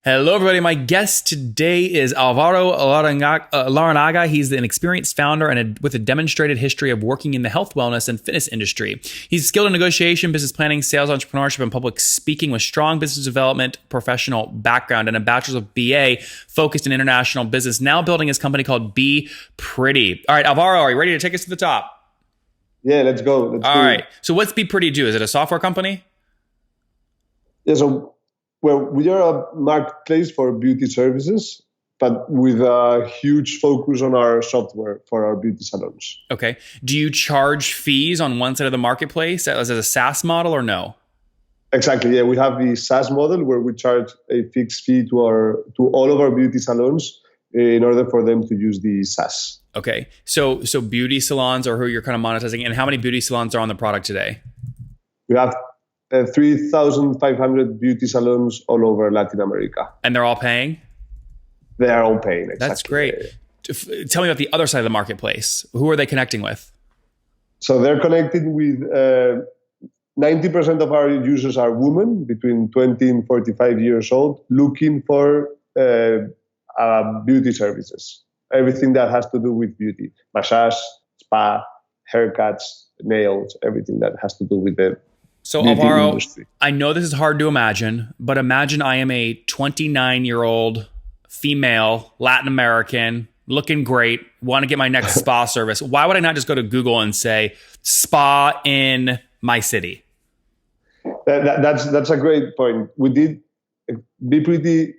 Hello, everybody. My guest today is Alvaro Larrinaga. He's an experienced founder and with a demonstrated history of working in the health, wellness, and fitness industry. He's skilled in negotiation, business planning, sales, entrepreneurship, and public speaking with strong business development professional background and a bachelor's of BA focused in international business, now building his company called bepretty. All right, Alvaro, are you ready to take us to the top? Yeah, let's go. All right. So what's bepretty do? Is it a software company? Yeah, well, we are a marketplace for beauty services, but with a huge focus on our software for our beauty salons. Okay. Do you charge fees on one side of the marketplace as a SaaS model or no? Exactly. Yeah, we have the SaaS model where we charge a fixed fee to all of our beauty salons in order for them to use the SaaS. Okay. So beauty salons are who you're kind of monetizing, and how many beauty salons are on the product today? We have 3,500 beauty salons all over Latin America. And they're all paying? They are all paying, exactly. That's great. Tell me about the other side of the marketplace. Who are they connecting with? So they're connected with 90% of our users are women between 20 and 45 years old looking for beauty services. Everything that has to do with beauty. Massage, spa, haircuts, nails, everything that has to do with the So Alvaro, I know this is hard to imagine, but imagine I am a 29-year-old female, Latin American, looking great, want to get my next spa service. Why would I not just go to Google and say, spa in my city? That's a great point. bepretty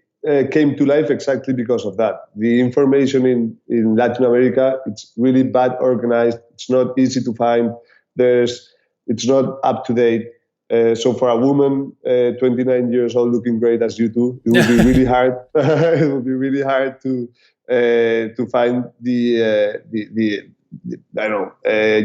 came to life exactly because of that. The information in Latin America, it's really bad organized. It's not easy to find. It's not up to date. So for a woman, 29 years old, looking great as you do, it would be really hard. It would be really hard to find the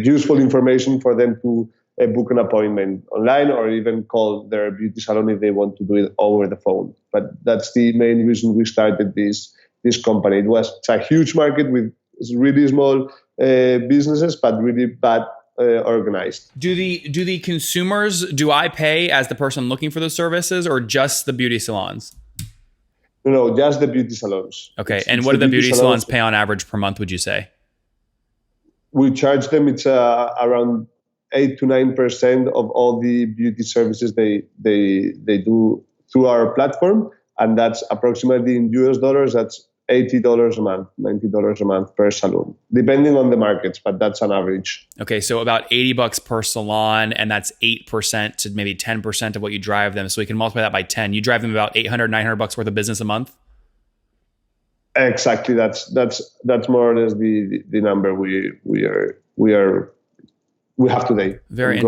useful information for them to book an appointment online or even call their beauty salon if they want to do it over the phone. But that's the main reason we started this company. It's a huge market with really small businesses, but really bad organized. Do the consumers, do I pay as the person looking for those services or just the beauty salons? No, just the beauty salons. Okay. And what do the beauty salons pay on average per month, would you say? We charge them, it's around 8 to 9% of all the beauty services they do through our platform. And that's approximately in US dollars, that's $80 a month, $90 a month per salon, depending on the markets, but that's an average. Okay, so about $80 per salon, and that's 8% to maybe 10% of what you drive them. So we can multiply that by 10. You drive them about $800, $900 worth of business a month? Exactly. That's more or less the number we have today. Very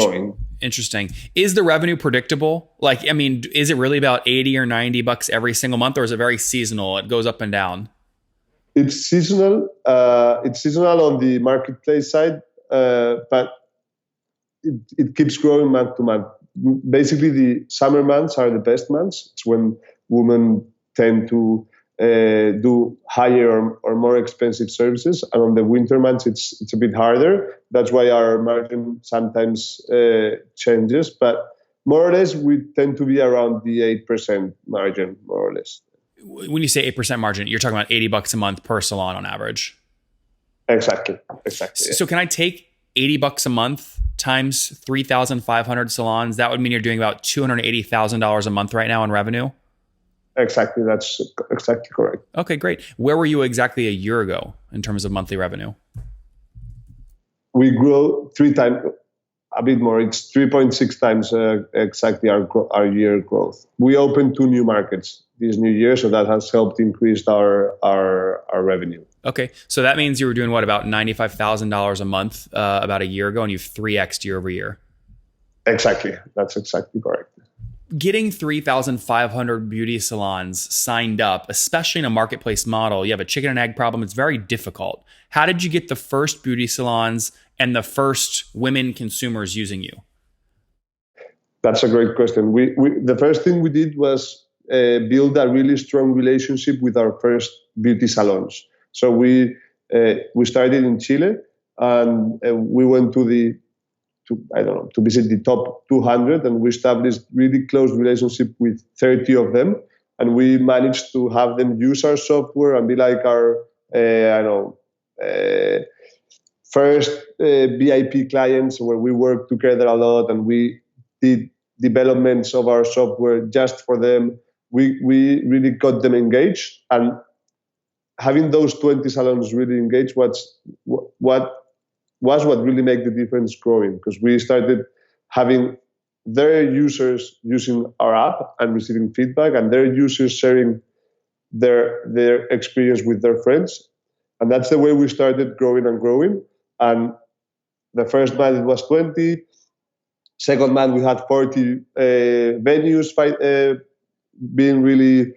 interesting. Is the revenue predictable? Like, I mean, is it really about $80 or $90 every single month, or is it very seasonal? It goes up and down. It's seasonal. It's seasonal on the marketplace side, but it keeps growing month to month. Basically, the summer months are the best months. It's when women tend to do higher or more expensive services, and on the winter months it's a bit harder. That's why our margin sometimes changes, but more or less we tend to be around the 8% margin, more or less. When you say 8% margin, you're talking about $80 a month per salon on average. Exactly. So can I take $80 a month times 3,500 salons? That would mean you're doing about $280,000 a month right now in revenue. Exactly. That's exactly correct. Okay, great. Where were you exactly a year ago in terms of monthly revenue? We grow 3 times, a bit more. It's 3.6 times exactly our year growth. We opened 2 new markets this new year, so that has helped increase our revenue. Okay, so that means you were doing what, about $95,000 a month about a year ago, and you've 3x'd year over year. Exactly. That's exactly correct. Getting 3,500 beauty salons signed up, especially in a marketplace model, you have a chicken and egg problem. It's very difficult. How did you get the first beauty salons and the first women consumers using you? That's a great question. The first thing we did was build a really strong relationship with our first beauty salons. So we started in Chile, and we went to visit the top 200, and we established really close relationship with 30 of them. and we managed to have them use our software and be like our, first VIP clients, where we worked together a lot and we did developments of our software just for them. We really got them engaged, and having those 20 salons really engaged was what really made the difference growing, because we started having their users using our app and receiving feedback, and their users sharing their experience with their friends. And that's the way we started growing and growing. And the first month it was 20. Second month we had 40 venues being really,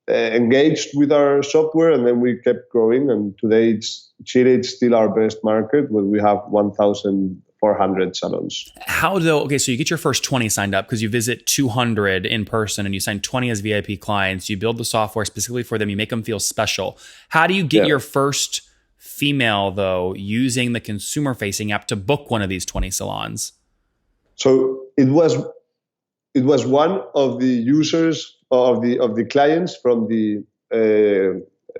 engaged with our software, and then we kept growing. And today Chile is still our best market, where we have 1,400 salons. How though? Okay, so you get your first 20 signed up because you visit 200 in person and you sign 20 as VIP clients. You build the software specifically for them. You make them feel special. How do you get your first female though using the consumer-facing app to book one of these 20 salons? So it was one of the users of the clients from the.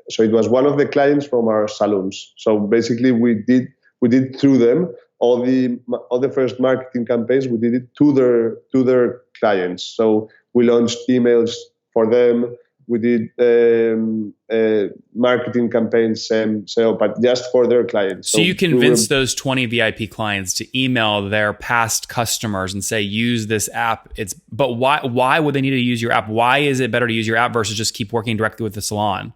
So it was one of the clients from our salons. So basically, we did through them all the first marketing campaigns. We did it to their clients. So we launched emails for them. We did marketing campaigns, but just for their clients. So you convinced those 20 VIP clients to email their past customers and say, use this app. But why would they need to use your app? Why is it better to use your app versus just keep working directly with the salon?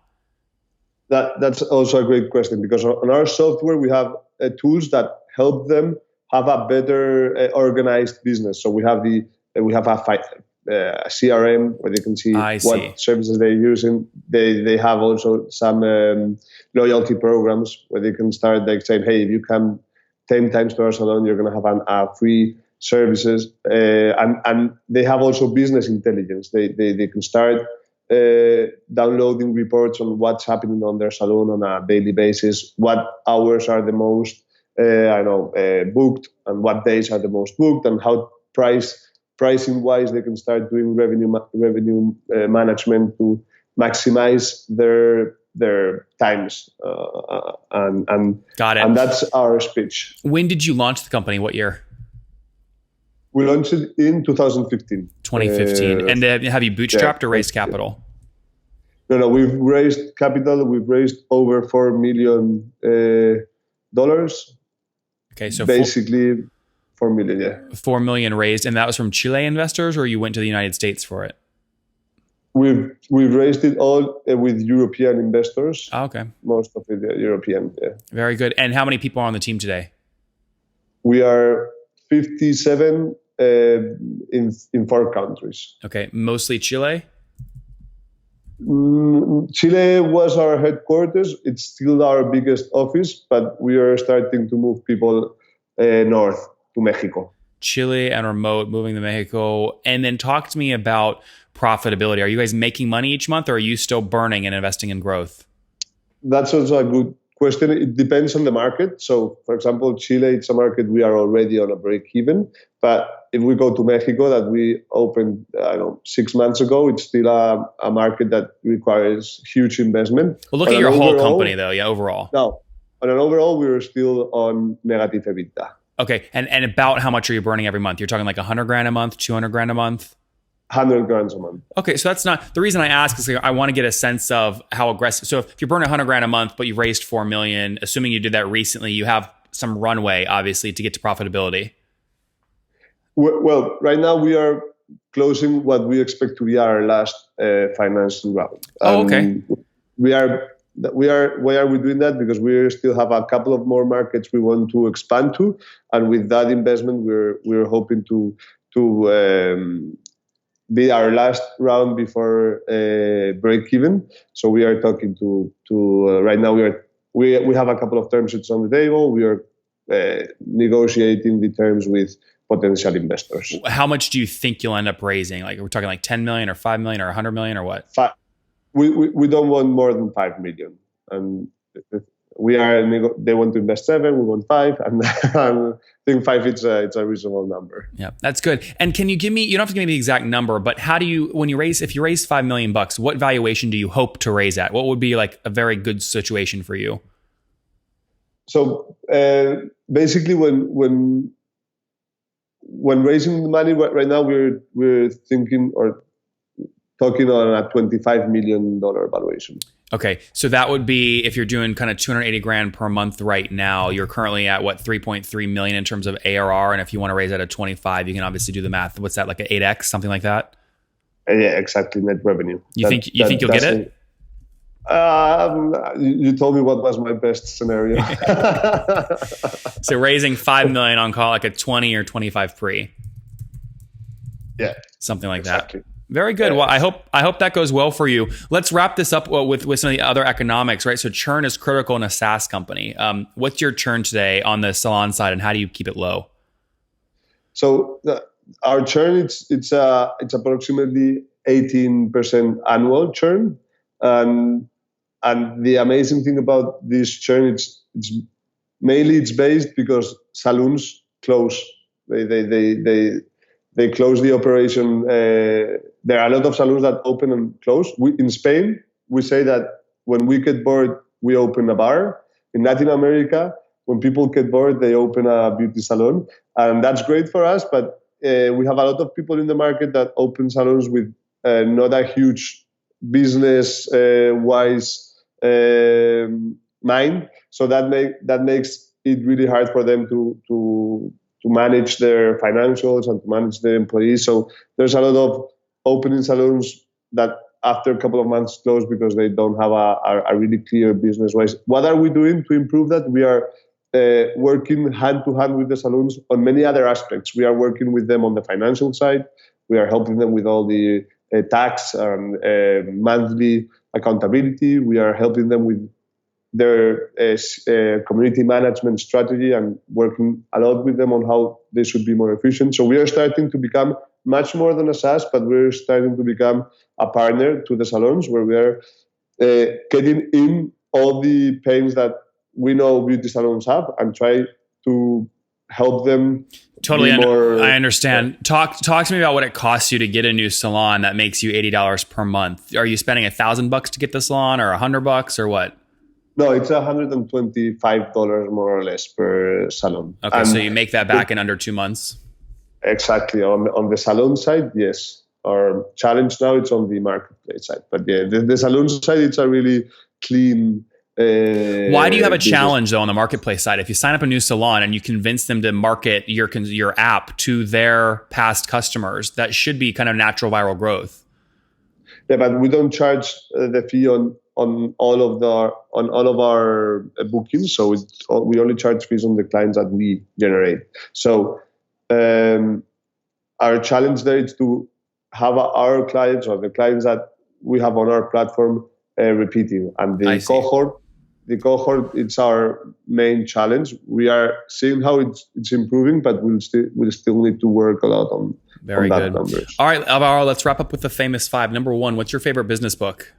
That's also a great question, because on our software, we have tools that help them have a better organized business. So we have a CRM where they can see what services they're using. They have also some loyalty programs where they can start like saying, hey, if you come 10 times to our salon, you're going to have free services. And they have also business intelligence. They can start downloading reports on what's happening on their salon on a daily basis, what hours are the most booked, and what days are the most booked, and how pricing wise they can start doing revenue management to maximize their times. And got it. And that's our speech. When did you launch the company? What year? We launched it in 2015. 2015. And have you bootstrapped or raised capital? No, we've raised capital. We've raised over $4 million. Okay, so basically 4 million, yeah. 4 million raised, and that was from Chile investors, or you went to the United States for it? We've raised it all with European investors. Oh, okay. Most of it European, yeah. Very good. And how many people are on the team today? We are 57 in 4 countries. Okay, mostly Chile? Chile was our headquarters. It's still our biggest office, but we are starting to move people north to Mexico. Chile and remote, moving to Mexico. And then talk to me about profitability. Are you guys making money each month, or are you still burning and investing in growth? That's also a good question. It depends on the market. So, for example, Chile, it's a market we are already on a break even. But if we go to Mexico, that we opened 6 months ago, it's still a market that requires huge investment. Well, look at your whole company, though. Yeah, overall. No, on an overall, we are still on negative EBITDA. Okay, and about how much are you burning every month? You're talking like $100,000 a month, $200,000 a month? $100,000 a month. Okay, so that's not the reason I ask, is I want to get a sense of how aggressive. So if you're burning $100,000 a month, but you've raised $4 million, assuming you did that recently, you have some runway, obviously, to get to profitability. Well, right now we are closing what we expect to be our last financing round. Okay. Why are we doing that? Because we still have a couple of more markets we want to expand to, and with that investment, we're hoping to be our last round before break even. So we are talking to right now. We have a couple of term sheets on the table. We are negotiating the terms with potential investors. How much do you think you'll end up raising? Like, we're talking like 10 million or 5 million or 100 million or what? We don't want more than 5 million. And They want to invest 7, we want 5, and I think 5 it's a reasonable number. Yeah, that's good. And can you give me? You don't have to give me the exact number, but how do you if you raise $5 million, what valuation do you hope to raise at? What would be like a very good situation for you? So basically, when raising the money right now, we're thinking or talking on a $25 million valuation. Okay, so that would be if you're doing kind of 280 grand per month right now. You're currently at what 3.3 million in terms of ARR, and if you want to raise that at 25, you can obviously do the math. What's that, like an 8x, something like that? Yeah, exactly. Net revenue. You think you'll get it? You told me what was my best scenario. So raising 5 million on call like a 20 or 25 pre. Yeah, something like exactly. that. Very good. Well, I hope that goes well for you. Let's wrap this up with some of the other economics, right? So churn is critical in a SaaS company. What's your churn today on the Salon side, and how do you keep it low? So our churn it's approximately 18% annual churn, and the amazing thing about this churn it's mainly based because salons close. They close the operation. There are a lot of salons that open and close. In Spain, we say that when we get bored, we open a bar. In Latin America, when people get bored, they open a beauty salon. And that's great for us, but we have a lot of people in the market that open salons with not a huge business-wise mind. So that makes it really hard for them to manage their financials and to manage their employees. So there's a lot of opening salons that after a couple of months close because they don't have a really clear business-wise. What are we doing to improve that? We are working hand-to-hand with the salons on many other aspects. We are working with them on the financial side. We are helping them with all the tax and monthly accountability. We are helping them with their community management strategy and working a lot with them on how they should be more efficient. So we are starting to become much more than a SaaS, but we're starting to become a partner to the salons where we are getting in all the pains that we know beauty salons have and try to help them. Totally, I understand. Talk to me about what it costs you to get a new salon that makes you $80 per month. Are you spending $1,000 to get the salon, or $100, or what? No, it's $125 more or less per salon. Okay, and so you make that back in under 2 months? Exactly. On the salon side, yes. Our challenge now it's on the marketplace side. But yeah, the salon side, it's a really clean... Why do you have a challenge though on the marketplace side? If you sign up a new salon and you convince them to market your app to their past customers, that should be kind of natural viral growth. Yeah, but we don't charge the fee on all of our bookings. So we only charge fees on the clients that we generate. So our challenge there is to have our clients or the clients that we have on our platform repeating, and the cohort it's our main challenge. We are seeing how it's improving, but we'll still need to work a lot on Very that good numbers. All right, Alvaro, let's wrap up with the famous 5. Number 1, what's your favorite business book?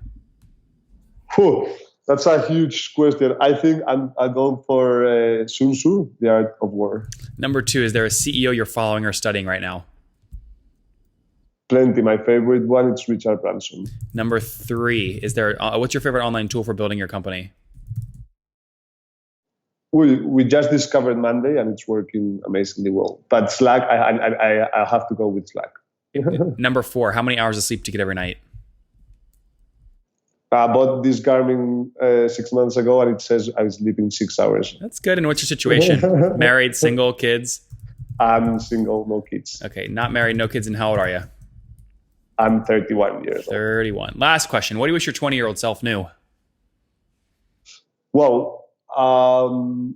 That's a huge question. I think I'll go for Sun Tzu, The Art of War. Number 2, is there a CEO you're following or studying right now? Plenty. My favorite one is Richard Branson. Number 3, is there what's your favorite online tool for building your company? We just discovered Monday and it's working amazingly well. But Slack, I have to go with Slack. Number 4, how many hours of sleep do you get every night? I bought this Garmin 6 months ago and it says I was sleeping 6 hours. That's good. And what's your situation? Married, single, kids? I'm single, no kids. Okay, not married, no kids. And how old are you? I'm 31 years old. 31. Last question. What do you wish your 20-year-old self knew? Well, I'll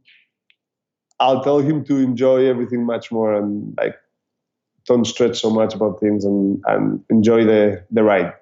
tell him to enjoy everything much more and don't stress so much about things and enjoy the ride.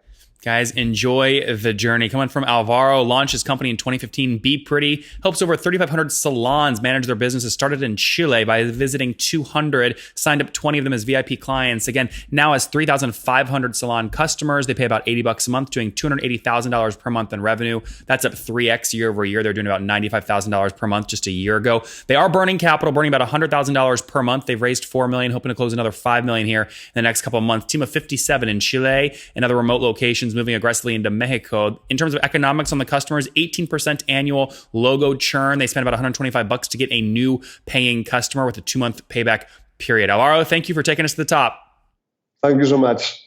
Guys, enjoy the journey. Coming from Alvaro, launched his company in 2015, bepretty, helps over 3,500 salons manage their businesses, started in Chile by visiting 200, signed up 20 of them as VIP clients. Again, now has 3,500 salon customers. They pay about $80 a month, doing $280,000 per month in revenue. That's up 3x year over year. They're doing about $95,000 per month just a year ago. They are burning capital, burning about $100,000 per month. They've raised $4 million, hoping to close another $5 million here in the next couple of months. Team of 57 in Chile and other remote locations, moving aggressively into Mexico. In terms of economics on the customers, 18% annual logo churn. They spend about $125 to get a new paying customer with a 2-month payback period. Alvaro, thank you for taking us to the top. Thank you so much.